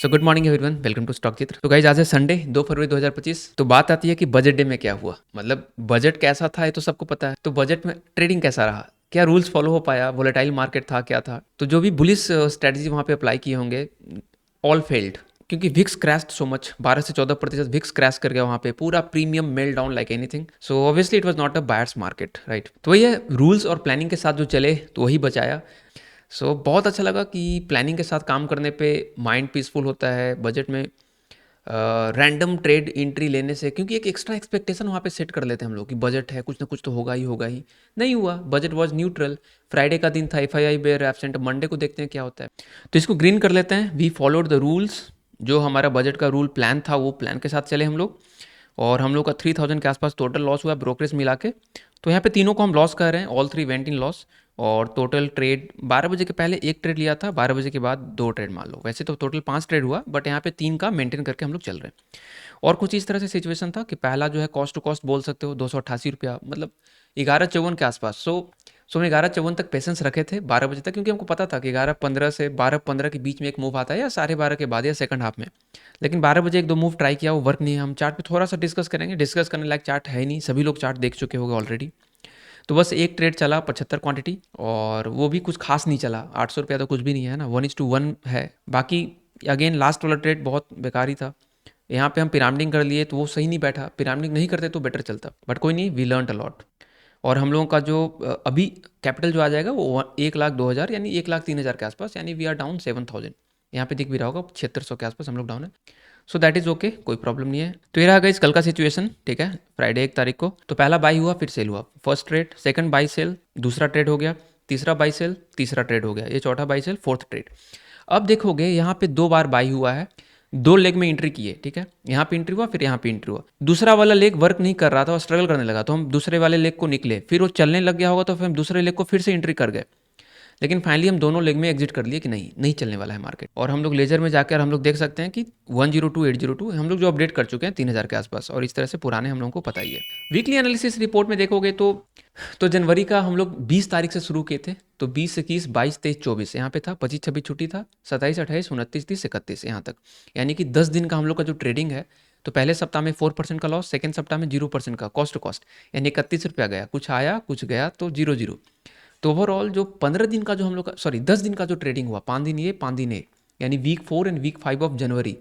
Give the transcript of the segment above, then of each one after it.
So good morning everyone, welcome to stock Chitra. तो guys आज है संडे 2 फरवरी 2025। तो बात आती है कि बजट डे में क्या हुआ। मतलब बजट कैसा था ये तो सबको पता है। तो बजट में ट्रेडिंग कैसा रहा, क्या रूल्स फॉलो हो पाया, वोलेटाइल मार्केट था क्या था। तो जो भी बुलिश स्ट्रेटजी वहाँ पे अप्लाई किए होंगे ऑल फेल्ड, क्योंकि विक्स क्रैश्ड सो मच। 12 से 14% विक्स क्रैश कर गया वहाँ पे, पूरा premium mail down like anything. So obviously it was not a buyers market, right. तो वही है, रूल्स और प्लानिंग के साथ जो चले तो वही बचाया। बहुत अच्छा लगा कि प्लानिंग के साथ काम करने पे माइंड पीसफुल होता है। बजट में रैंडम ट्रेड एंट्री लेने से, क्योंकि एक एक्स्ट्रा एक्सपेक्टेशन वहाँ पे सेट कर लेते हैं हम लोग कि बजट है, कुछ ना कुछ तो होगा ही होगा ही। नहीं हुआ, बजट वाज न्यूट्रल। फ्राइडे का दिन था, एफआईआई बेयर एब्सेंट। मंडे को देखते हैं क्या होता है। तो इसको ग्रीन कर लेते हैं। We followed the rules. जो हमारा बजट का रूल प्लान था वो प्लान के साथ चले हम लोग। और हम लोग का 3000 के आसपास टोटल लॉस हुआ ब्रोकरेज मिला के। तो यहाँ पे तीनों को हम लॉस कर रहे हैं, all three went in loss. और टोटल ट्रेड 12 बजे के पहले एक ट्रेड लिया था, 12 बजे के बाद दो ट्रेड मान लो। वैसे तो टोटल 5 ट्रेड हुआ, बट यहाँ पे 3 का मेंटेन करके हम लोग चल रहे हैं। और कुछ इस तरह से सिचुएशन था कि पहला जो है कॉस्ट टू कॉस्ट बोल सकते हो 288 रुपया, मतलब 11:54 के आसपास। सो हम 11:54 तक पेशेंस रखे थे 12 बजे तक, क्योंकि हमको पता था कि 11:15 से 12:15 के बीच में एक मूव आता है, या 12:30 के बाद या सेकंड हाफ में। लेकिन 12 बजे एक दो मूव ट्राई किया, वो वर्क नहीं है। हम चार्ट पे थोड़ा सा डिस्कस करेंगे, डिस्कस करने लायक चार्ट है ही नहीं, सभी लोग चार्ट देख चुके होंगे ऑलरेडी। तो बस एक ट्रेड चला 75 क्वांटिटी, और वो भी कुछ खास नहीं चला। 800 रुपया तो कुछ भी नहीं है ना, 1:1 है। बाकी अगेन लास्ट वाला ट्रेड बहुत बेकार ही था। यहाँ पे हम पिरामिडिंग कर लिए तो वो सही नहीं बैठा। पिरामिडिंग नहीं करते तो बेटर चलता, बट कोई नहीं, वी लर्न अ लॉट। और हम लोगों का जो अभी कैपिटल जो आ जाएगा वो 1,02,000 यानी 1,03,000 के आसपास, यानी वी आर डाउन 7,000। यहाँ पे दिख भी रहा होगा 7600 के आसपास हम लोग डाउन है। सो दैट इज़ ओके, कोई प्रॉब्लम नहीं है। तो ये रहा गाइस कल का सिचुएशन, ठीक है। फ्राइडे 1 तारीख को तो पहला बाई हुआ, फिर सेल हुआ। First trade, second buy sell, दूसरा ट्रेड हो गया। तीसरा बाई सेल, तीसरा ट्रेड हो गया। ये चौथा बाई सेल, फोर्थ ट्रेड। अब देखोगे यहाँ पे 2 बार बाई हुआ है, 2 लेग में एंट्री की है, ठीक है। यहाँ पे एंट्री हुआ, फिर यहाँ पे एंट्री हुआ। दूसरा वाला लेग वर्क नहीं कर रहा था और स्ट्रगल करने लगा, तो हम दूसरे वाले लेग को निकले। फिर वो चलने लग गया होगा तो फिर हम दूसरे लेग को फिर से एंट्री कर गए। लेकिन फाइनली हम दोनों लेग में एग्जिट कर लिए कि नहीं नहीं चलने वाला है मार्केट। और हम लोग लेजर में जाकर हम लोग देख सकते हैं कि 102,802 हम लोग जो अपडेट कर चुके हैं 3,000 के आसपास। और इस तरह से पुराने हम लोगों को पता ही है। वीकली एनालिसिस रिपोर्ट में देखोगे तो जनवरी का हम लोग 20 तारीख से शुरू किए थे। तो 20, 21, 22, 23, 24 यहाँ पे था। 25, 26 छुट्टी था। 27, 28, 29, 30, 31 यहाँ तक, यानी कि 10 दिन का हम लोग का जो ट्रेडिंग है। तो पहले सप्ताह में 4% का लॉस, सेकंड सप्ताह में 0% का कॉस्ट टू कॉस्ट, यानी 31 रुपया गया। कुछ आया कुछ गया, तो 0 0। तो ओवरऑल जो 15 दिन का जो हम लोग का, सॉरी 10 दिन का जो ट्रेडिंग हुआ, 5 दिन ये 5 दिन ये, यानी week 4 and week 5 of January,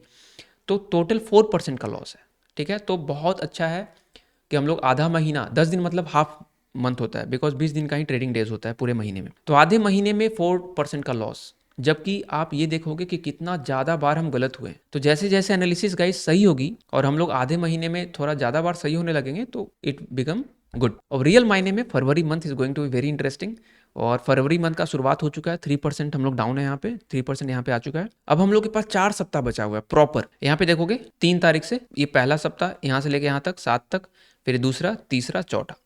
तो टोटल 4% का लॉस है, ठीक है। तो बहुत अच्छा है कि हम लोग आधा महीना, 10 दिन मतलब हाफ मंथ होता है, बिकॉज 20 दिन का ही ट्रेडिंग डेज होता है पूरे महीने में। तो आधे महीने में 4% का लॉस। जबकि आप ये देखोगे कि कितना ज़्यादा बार हम गलत हुए। तो जैसे जैसे एनालिसिस गाइस सही होगी और हम लोग आधे महीने में थोड़ा ज़्यादा बार सही होने लगेंगे, तो इट बिकम गुड। और रियल मायने में February month is going to be very interesting. और फरवरी मंथ का शुरुआत हो चुका है। 3% हम लोग डाउन है यहाँ पे, 3% यहाँ पे आ चुका है। अब हम लोग के पास 4 सप्ताह बचा हुआ है प्रॉपर। यहाँ पे देखोगे 3 तारीख से ये पहला सप्ताह, यहाँ से लेके यहाँ तक 7 तक, फिर दूसरा, तीसरा, चौथा,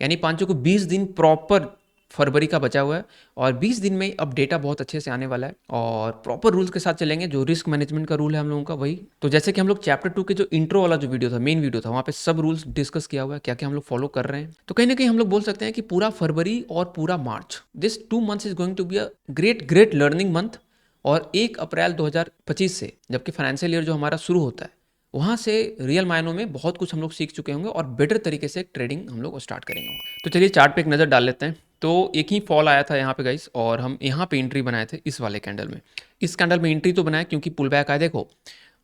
यानी पांचों को 20 दिन प्रॉपर फरवरी का बचा हुआ है। और 20 दिन में अब डेटा बहुत अच्छे से आने वाला है और प्रॉपर रूल्स के साथ चलेंगे। जो रिस्क मैनेजमेंट का रूल है हम लोगों का वही। तो जैसे कि हम लोग चैप्टर 2 के जो इंट्रो वाला जो वीडियो था, मेन वीडियो था, वहाँ पे सब रूल्स डिस्कस किया हुआ है, क्या क्या हम लोग फॉलो कर रहे हैं। तो कहीं ना कहीं हम लोग बोल सकते हैं कि पूरा फरवरी और पूरा मार्च, this 2 months is going to be a great great learning month. और 1 अप्रैल 2025 से, जबकि फाइनेंशियल ईयर जो हमारा शुरू होता है, वहाँ से रियल मायनों में बहुत कुछ हम लोग सीख चुके होंगे और बेटर तरीके से ट्रेडिंग हम लोग स्टार्ट करेंगे। तो चलिए चार्ट पे एक नज़र डाल लेते हैं। तो एक ही फॉल आया था यहाँ पे गाइस, और हम यहाँ पे एंट्री बनाए थे इस वाले कैंडल में। इस कैंडल में एंट्री तो बनाया क्योंकि पुल बैक आया। देखो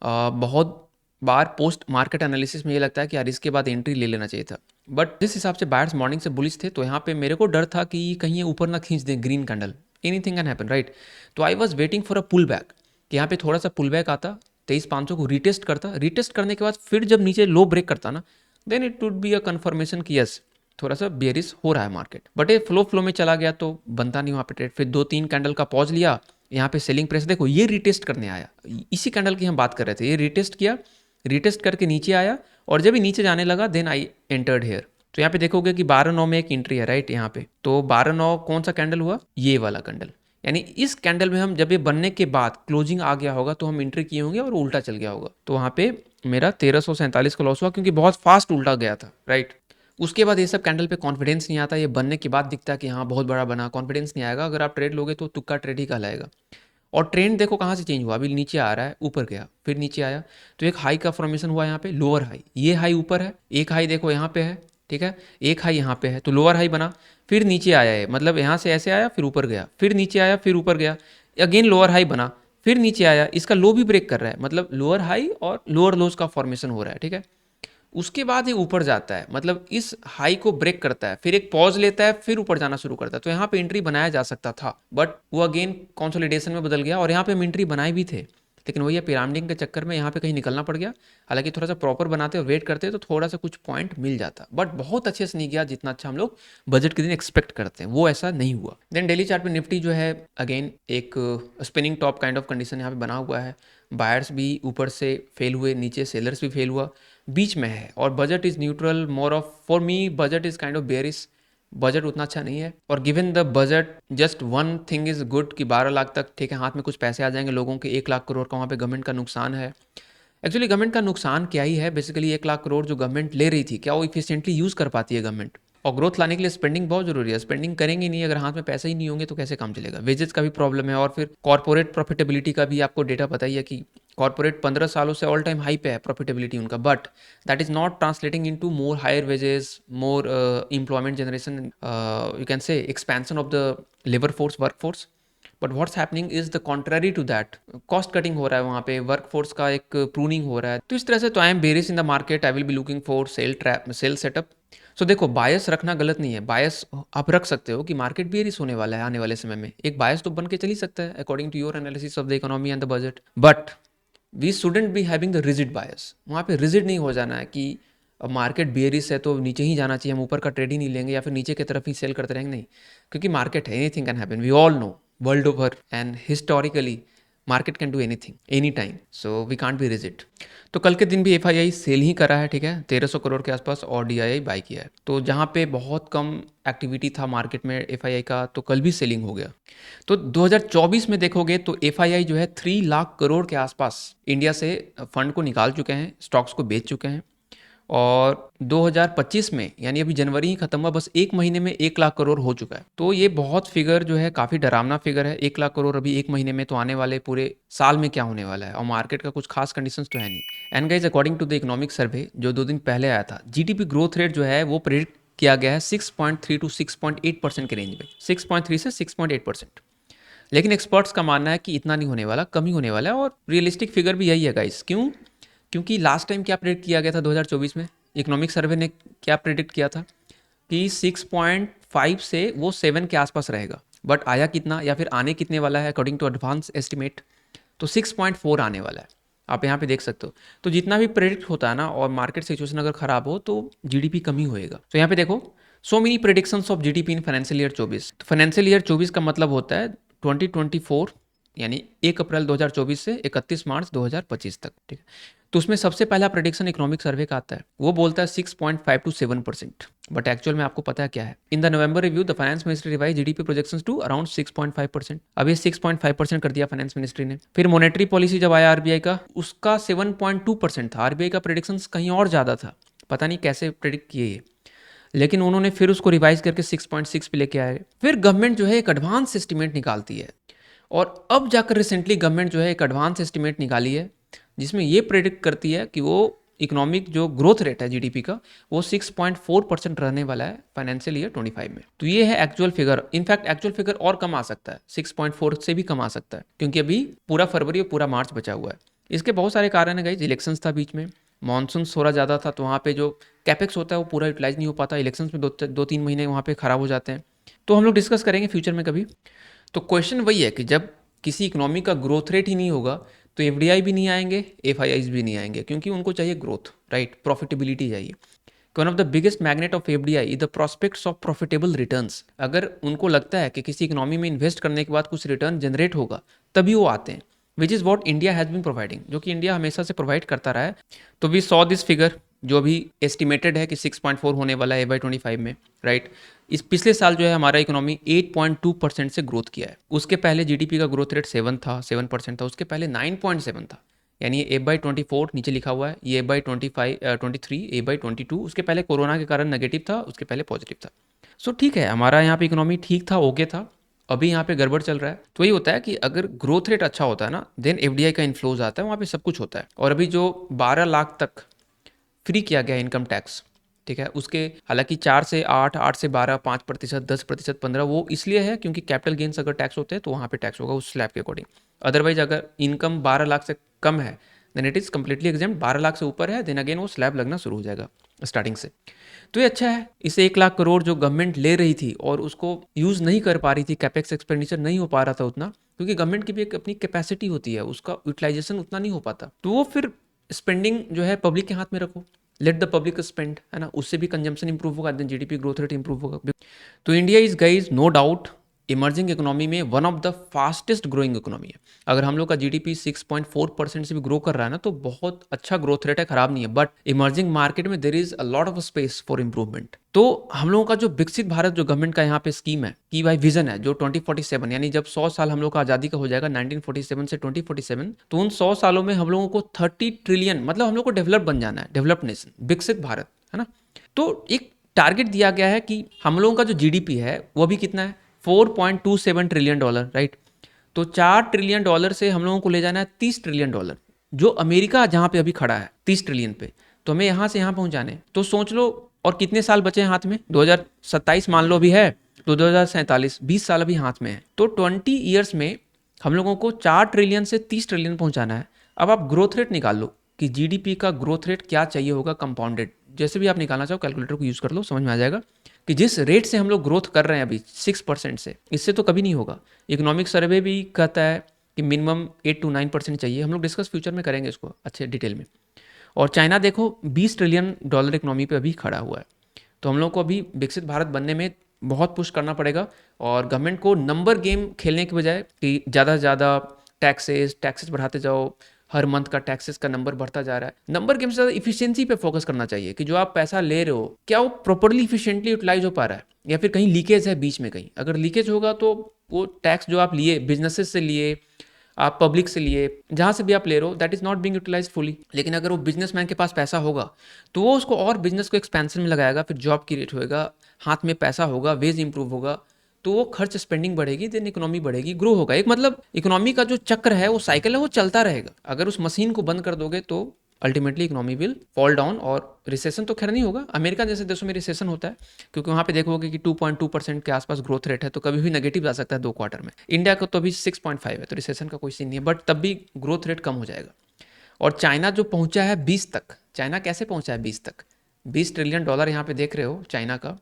बहुत बार पोस्ट मार्केट एनालिसिस में ये लगता है कि यार इसके बाद एंट्री ले लेना चाहिए था, बट जिस हिसाब से बायर्स मॉर्निंग से बुलिश थे, तो यहाँ पे मेरे को डर था कि कहीं ये ऊपर ना खींच दें green candle. Anything can happen, right. तो I was waiting for a pull back, कि यहाँ पे थोड़ा सा पुल बैक आता, 23,500 को रीटेस्ट करता, रीटेस्ट करने के बाद फिर जब नीचे लो ब्रेक करता ना, then it would be a confirmation कि यस थोड़ा सा बेयरिश हो रहा है मार्केट। बट ये फ्लो में चला गया तो बनता नहीं वहाँ पे ट्रेड। फिर 2-3 कैंडल का पॉज लिया, यहाँ पे सेलिंग प्रेस देखो, ये रीटेस्ट करने आया। इसी कैंडल की हम बात कर रहे थे। ये रीटेस्ट किया, रीटेस्ट करके नीचे आया, और जब भी नीचे जाने लगा देन आई एंटर्ड हेयर। तो यहाँ पे देखोगे कि 12/9 में एक एंट्री है, राइट। यहाँ पे तो 12/9 कौन सा कैंडल हुआ, ये वाला कैंडल। यानी इस कैंडल में हम जब ये बनने के बाद क्लोजिंग आ गया होगा तो हम एंट्री किए होंगे और उल्टा चल गया होगा। तो वहाँ पे मेरा 1347 का लॉस हुआ, क्योंकि बहुत फास्ट उल्टा गया था, राइट। उसके बाद ये सब कैंडल पे कॉन्फिडेंस नहीं आता। ये बनने के बाद दिखता है कि हाँ बहुत बड़ा बना, कॉन्फिडेंस नहीं आएगा। अगर आप ट्रेड लोगे तो तुक्का ट्रेड ही कहलाएगा। और ट्रेंड देखो कहाँ से चेंज हुआ, अभी नीचे आ रहा है, ऊपर गया, फिर नीचे आया, तो एक हाई का फॉर्मेशन हुआ यहाँ पे, लोअर हाई, ये हाई ऊपर है, एक हाई देखो यहाँ पे है, ठीक है, एक हाई यहाँ पे है, तो लोअर हाई बना, फिर नीचे आया है, मतलब यहाँ से ऐसे आया फिर ऊपर गया, फिर नीचे आया फिर ऊपर गया, अगेन लोअर हाई बना, फिर नीचे आया, इसका लो भी ब्रेक कर रहा है, मतलब लोअर हाई और लोअर लोज का फॉर्मेशन हो रहा है, ठीक है। उसके बाद ये ऊपर जाता है, मतलब इस हाई को ब्रेक करता है, फिर एक पॉज लेता है, फिर ऊपर जाना शुरू करता है, तो यहाँ पे एंट्री बनाया जा सकता था, बट वो अगेन कंसोलिडेशन में बदल गया, और यहाँ पे हम एंट्री बनाए भी थे, लेकिन वही पिरामिडिंग के चक्कर में यहाँ पे कहीं निकलना पड़ गया। हालांकि थोड़ा सा प्रॉपर बनाते और वेट करते तो थोड़ा सा कुछ पॉइंट मिल जाता, बट बहुत अच्छे से नहीं गया जितना अच्छा हम लोग बजट के दिन एक्सपेक्ट करते हैं, वो ऐसा नहीं हुआ। देन डेली चार्ट में निफ्टी जो है अगेन एक spinning top kind of condition यहाँ पे बना हुआ है, बायर्स भी ऊपर से फेल हुए, नीचे सेलर्स भी फेल हुआ, बीच में है, और budget is neutral, more of for me budget is kind of bearish, budget उतना अच्छा नहीं है। और given the budget just one thing is good कि 12 लाख तक ठीक है, हाथ में कुछ पैसे आ जाएंगे लोगों के, 1 लाख करोड़ का वहाँ पे गवर्नमेंट का नुकसान है। एक्चुअली गवर्नमेंट का नुकसान क्या ही है, बेसिकली 1 लाख करोड़ जो गवर्नमेंट ले रही थी, क्या वो इफिशिएंटली यूज़ कर पाती है गवर्नमेंट? और ग्रोथ लाने के लिए स्पेंडिंग बहुत जरूरी है, स्पेंडिंग करेंगे नहीं, अगर हाथ में पैसे ही नहीं होंगे तो कैसे काम चलेगा? वेजेस का भी प्रॉब्लम है, और फिर कॉर्पोरेट प्रॉफिटेबिलिटी का भी आपको डेटा पता ही है कि कॉर्पोरेट 15 सालों से ऑल टाइम हाई पे है प्रॉफिटेबिलिटी उनका, but that is not translating into more higher wages, more employment generation, you can say expansion of the labour force, work force. But what's happening is the contrary to that, cost cutting हो रहा है वहाँ पे, work force का एक pruning हो रहा है, तो इस तरह से तो I am bearish in the market, I will be looking for sell setup. So देखो, बायस रखना गलत नहीं है, बायस आप रख सकते हो कि मार्केट बेरिश होने वाला है आने वाले समय में, एक बायस तो बन के चल ही सकता है according to your analysis of the economy and the budget, but we shouldn't be having the rigid bias, वहाँ पे रिजिड नहीं हो जाना है कि अब मार्केट बेरिश है तो नीचे ही जाना चाहिए, हम ऊपर का ट्रेड ही नहीं लेंगे या फिर नीचे की तरफ ही सेल करते रहेंगे, नहीं, क्योंकि मार्केट है, anything can happen, we all know, world over and historically market can do anything any time, so we can't be rigid. तो कल के दिन भी एफआईआई सेल ही करा है, ठीक है, 1300 करोड़ के आसपास, और डीआईआई बाई किया है, तो जहाँ पे बहुत कम एक्टिविटी था मार्केट में एफआईआई का, तो कल भी सेलिंग हो गया। तो 2024 में देखोगे तो एफआईआई जो है 3 लाख करोड़ के आसपास इंडिया से फंड को निकाल चुके हैं, स्टॉक्स को बेच चुके हैं, और 2025 में यानी अभी जनवरी ही खत्म हुआ, बस एक महीने में 1 लाख करोड़ हो चुका है, तो ये बहुत फिगर जो है काफ़ी डरावना फिगर है, 1 लाख करोड़ अभी एक महीने में, तो आने वाले पूरे साल में क्या होने वाला है, और मार्केट का कुछ खास कंडीशंस तो है नहीं। And guys, according to the economic survey जो 2 दिन पहले आया था, जीडीपी ग्रोथ रेट जो है वो प्रेडिक्ट किया गया है 6.3 टू 6.8% के रेंज में, 6.3 से 6.8%। लेकिन एक्सपर्ट्स का मानना है कि इतना नहीं होने वाला, कम ही होने वाला है, और रियलिस्टिक फिगर भी यही है गाइस। क्यों? क्योंकि लास्ट टाइम क्या प्रेडिक्ट किया गया था 2024 में, इकोनॉमिक सर्वे ने क्या प्रेडिक्ट किया था कि 6.5 से वो 7 के आसपास रहेगा, बट आया कितना या फिर आने कितने वाला है अकॉर्डिंग टू एडवांस एस्टिमेट, तो 6.4 आने वाला है, आप यहाँ पे देख सकते हो। तो जितना भी प्रेडिक्ट होता है ना, और मार्केट सिचुएशन अगर खराब हो तो जीडीपी कम ही होएगा। तो यहाँ पे देखो, so many predictions of GDP in financial year 24। Financial year 24 का मतलब होता है 2024, यानी 1 अप्रैल 2024 से 31 मार्च 2025 तक, ठीक है। तो उसमें सबसे पहला प्रेडिक्शन इकोनॉमिक सर्वे का आता है, वो बोलता है 6.5 टू 7%, बट एक्चुअल में आपको पता है क्या है? In the November review the finance ministry revise GDP projections to around 6.5%। अब ये 6.5% कर दिया फाइनेंस मिनिस्ट्री ने। फिर मॉनेटरी पॉलिसी जब आया आरबीआई का, उसका 7.2% था, आरबीआई का प्रेडिक्शन कहीं और ज़्यादा था, पता नहीं कैसे प्रेडिक्ट किए ये, लेकिन उन्होंने फिर उसको रिवाइज करके 6.6 पे लेके आए। फिर गवर्नमेंट जो है एक एडवांस एस्टिमेट निकालती है, और अब जाकर रिसेंटली गवर्नमेंट जो है एक एडवांस एस्टिमेट निकाली है, जिसमें ये प्रेडिक्ट करती है कि वो इकोनॉमिक जो ग्रोथ रेट है जीडीपी का, वो 6.4% रहने वाला है फाइनेंशियल ईयर 25 में। तो ये है actual figure. In fact actual figure और कम आ सकता है, 6.4 से भी कम आ सकता है, क्योंकि अभी पूरा फरवरी और पूरा मार्च बचा हुआ है। इसके बहुत सारे कारण है गाइस, इलेक्शंस था बीच में, मानसून थोड़ा ज़्यादा था, तो वहाँ पे जो कैपेक्स होता है वो पूरा यूटिलाइज नहीं हो पाता, इलेक्शंस में 2-3 महीने वहाँ पे खराब हो जाते हैं। तो हम लोग डिस्कस करेंगे फ्यूचर में कभी। तो क्वेश्चन वही है कि जब किसी इकोनॉमी का ग्रोथ रेट ही नहीं होगा, तो एफडीआई भी नहीं आएंगे, एफआईआईज भी नहीं आएंगे, क्योंकि उनको चाहिए ग्रोथ, राइट, प्रॉफिटेबिलिटी चाहिए। One of the biggest magnet of FDI is the prospects of profitable returns. अगर उनको लगता है कि किसी इकोनॉमी में इन्वेस्ट करने के बाद कुछ रिटर्न जनरेट होगा, तभी वो आते हैं, which is what India has been providing, जो कि इंडिया हमेशा से प्रोवाइड करता रहा है। तो वी सॉ दिस फिगर जो अभी एस्टिमेटेड है कि 6.4 होने वाला है FY25 में, राइट। इस पिछले साल जो है हमारा इकोनॉमी 8.2% से ग्रोथ किया है। उसके पहले जीडीपी का ग्रोथ रेट 7% था, उसके पहले 9.7 था, यानी ये FY24 नीचे लिखा हुआ है, ये FY23, FY22, उसके पहले कोरोना के कारण नेगेटिव था, उसके पहले पॉजिटिव था। सो ठीक है, हमारा यहाँ पे इकोनॉमी ठीक था, ओके था, अभी यहाँ पे गड़बड़ चल रहा है। तो यही होता है कि अगर ग्रोथ रेट अच्छा होता है ना, देन एफडीआई का इन्फ्लोज आता है, वहाँ पे सब कुछ होता है। और अभी जो 12 लाख तक फ्री किया गया इनकम टैक्स, ठीक है, उसके हालांकि 4 से 8, 8 से 12, 5%, 10%, 15, वो इसलिए है क्योंकि कैपिटल गेन्स अगर टैक्स होते हैं तो वहाँ पे टैक्स होगा उस स्लैब के अकॉर्डिंग। अदरवाइज अगर इनकम 12 लाख से कम है then it is completely exempt. 12 lakh से ऊपर है देन अगेन वो स्लैब लगना शुरू हो जाएगा स्टार्टिंग से। तो ये अच्छा है। इसे 1 लाख करोड़ जो गवर्नमेंट ले रही थी और उसको यूज़ नहीं कर पा रही थी, कैपेक्स एक्सपेंडिचर नहीं हो पा रहा था उतना, क्योंकि गवर्नमेंट की भी एक अपनी कैपेसिटी होती है, उसका यूटिलाइजेशन उतना नहीं हो पाता, तो वो फिर स्पेंडिंग जो है पब्लिक के हाथ में रखो, लेट द पब्लिक स्पेंड, है ना, उससे भी कंजम्पशन इंप्रूव होगा, then GDP growth rate improve होगा। तो India is guys no doubt emerging economy में one of the fastest growing economy है। अगर हम लोग का जीडीपी 6.4% से भी ग्रो कर रहा है ना, तो बहुत अच्छा ग्रोथ रेट है, खराब नहीं है। बट इमर्जिंग मार्केट में there is a lot of space for improvement. तो हम लोगों का जो विकसित भारत जो गवर्नमेंट का यहाँ पे स्कीम है कि भाई विजन है जो 2047, यानी जब 100 साल हम लोग का आज़ादी का हो जाएगा 1947 से 2047, तो उन 100 सालों में हम लोगों को 30 ट्रिलियन, मतलब हम लोग को डेवलप बन जाना है, डेवलप्ड नेशन, विकसित भारत, है ना। तो एक टारगेट दिया गया है कि हम लोगों का जो जीडीपी है वो भी कितना है, $4.27 ट्रिलियन, राइट। तो $4 ट्रिलियन से हम लोगों को ले जाना है $30 ट्रिलियन, जो अमेरिका जहाँ पे अभी खड़ा है 30 ट्रिलियन पे, तो हमें यहाँ से यहाँ पहुँचाने हैं। तो सोच लो और कितने साल बचे हैं हाथ में, 2027 मान लो अभी है, तो 2047, 20 साल अभी हाथ में है। तो 20 ईयर्स में हम लोगों को 4 ट्रिलियन से 30 ट्रिलियन पहुँचाना है। अब आप ग्रोथ रेट निकाल लो कि जीडीपी का ग्रोथ रेट क्या चाहिए होगा कंपाउंडेड, जैसे भी आप निकालना चाहो कैलकुलेटर को यूज़ कर लो, समझ में आ जाएगा कि जिस रेट से हम लोग ग्रोथ कर रहे हैं अभी 6% से, इससे तो कभी नहीं होगा। इकोनॉमिक सर्वे भी कहता है कि मिनिमम 8 to 9% चाहिए। हम लोग डिस्कस फ्यूचर में करेंगे इसको अच्छे डिटेल में। और चाइना देखो $20 ट्रिलियन इकोनॉमी पे अभी खड़ा हुआ है। तो हम लोग को अभी विकसित भारत बनने में बहुत पुश करना पड़ेगा, और गवर्नमेंट को नंबर गेम खेलने के बजाय कि ज़्यादा से ज़्यादा टैक्सेस बढ़ाते जाओ, हर मंथ का टैक्सेस का नंबर बढ़ता जा रहा है, नंबर गेम से ज़्यादा इफिशियंसी पे फोकस करना चाहिए कि जो आप पैसा ले रहे हो क्या वो प्रॉपरली इफिशियंटली यूटिलाइज हो पा रहा है, या फिर कहीं लीकेज है बीच में। कहीं अगर लीकेज होगा तो वो टैक्स जो आप लिए, बिजनेसेस से लिए, आप पब्लिक से लिए, जहाँ से भी आप ले रहे हो, that is not being utilize fully. लेकिन अगर वो बिजनेसमैन के पास पैसा होगा तो वो उसको और बिजनेस को एक्सपेंशन में लगाएगा, फिर जॉब क्रिएट होएगा, हाथ में पैसा होगा, वेज इंप्रूव होगा, तो वो खर्च स्पेंडिंग बढ़ेगी, देन इकोनॉमी बढ़ेगी, ग्रो होगा। एक मतलब इकोनॉमी का जो चक्र है, वो साइकिल है, वो चलता रहेगा। अगर उस मशीन को बंद कर दोगे तो ultimately economy will fall down, और रिसेशन तो खैर नहीं होगा। अमेरिका जैसे देशों में रिसेशन होता है क्योंकि वहाँ पे देखोगे कि 2.2% के आसपास ग्रोथ रेट है, तो कभी भी नेगेटिव आ सकता है 2 क्वार्टर में। इंडिया का तो अभी 6.5 है, तो रिसेशन का कोई सीन नहीं है, बट तब भी ग्रोथ रेट कम हो जाएगा। और चाइना जो पहुंचा है 20 तक, चाइना कैसे पहुंचा है 20 तक, $20 ट्रिलियन यहाँ पे देख रहे हो चाइना का।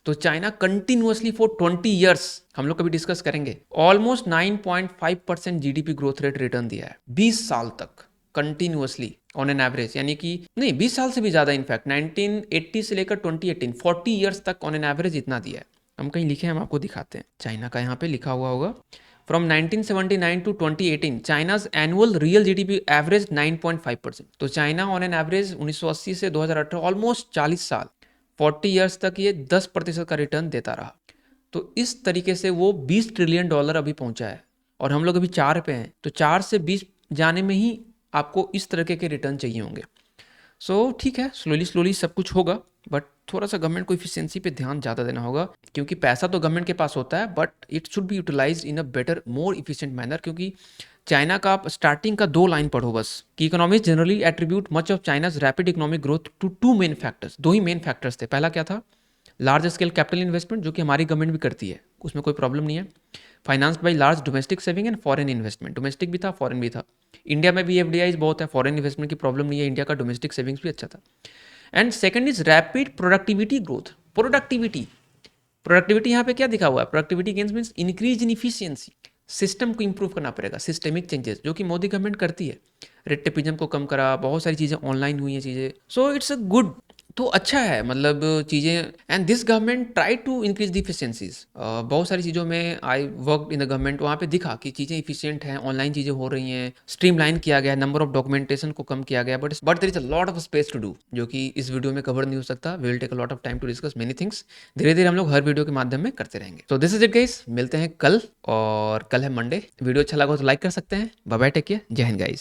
तो चाइना कंटिन्यूअसली फॉर 20 ईयर्स, हम लोग कभी डिस्कस करेंगे, almost 9.5% GDP growth rate return दिया है 20 साल तक कंटिन्यूअसली ऑन एन एवरेज, यानी कि नहीं 20 साल से भी ज़्यादा, इनफैक्ट 1980 से लेकर 2018 40 ईयर्स तक ऑन एन एवरेज इतना दिया है। हम कहीं लिखे हैं, हम आपको दिखाते हैं, चाइना का यहाँ पे लिखा हुआ होगा। From 1979 to 2018 China's annual real GDP average 9.5%। तो चाइना ऑन एन एवरेज 1980 से 2018 ऑलमोस्ट 40 साल 40 ईयर्स तक ये 10% का रिटर्न देता रहा। तो इस तरीके से वो $20 ट्रिलियन अभी पहुंचा है, और हम लोग अभी 4 पे हैं, तो 4 से 20 जाने में ही आपको इस तरह के रिटर्न चाहिए होंगे। सो ठीक है, स्लोली सब कुछ होगा, बट थोड़ा सा गवर्नमेंट को इफिशियंसी पे ध्यान ज़्यादा देना होगा, क्योंकि पैसा तो गवर्नमेंट के पास होता है, but it should be utilize in a better more efficient manner. क्योंकि चाइना का आप स्टार्टिंग का 2 लाइन पढ़ो बस, कि economist generally attribute much of China's rapid economic growth to 2 main factors. 2 ही मेन फैक्टर्स थे। पहला क्या था, लार्ज स्केल कैपिटल इन्वेस्टमेंट, जो कि हमारी गवर्नमेंट भी करती है, उसमें कोई प्रॉब्लम नहीं है। Financed by large domestic saving and foreign investment, domestic भी था फॉरेन भी था। इंडिया में भी एफडीआईज बहुत है, फॉरेन इन्वेस्टमेंट की प्रॉब्लम नहीं है, इंडिया का डोमेस्टिक सेविंग्स भी अच्छा था। And second is rapid productivity growth. Productivity यहाँ पे क्या दिखा हुआ है, productivity gains means increase in efficiency. System को इंप्रूव करना पड़ेगा, सिस्टेमिक चेंजेस, जो कि मोदी गवर्नमेंट करती है। रेड टेपिज्म को कम करा, बहुत सारी चीज़ें ऑनलाइन हुई हैं चीज़ें, सो इट्स अ गुड, तो अच्छा है मतलब चीज़ें। And this government try to increase the efficiencies. बहुत सारी चीज़ों में I work in the government, वहाँ पे दिखा कि चीज़ें इफिशियंट हैं, ऑनलाइन चीज़ें हो रही हैं, स्ट्रीमलाइन किया गया, नंबर ऑफ डॉक्यूमेंटेशन को कम किया गया, but there is a lot of space to do, जो कि इस वीडियो में कवर नहीं हो सकता। We will take a lot of time to discuss many things. धीरे धीरे हम लोग हर वीडियो के माध्यम में करते रहेंगे। तो दिस इज इट गाइस, मिलते हैं कल, और कल है मंडे। वीडियो अच्छा लगा तो लाइक कर सकते हैं। बाय बाय, टेक केयर, जय हिंद गाइस।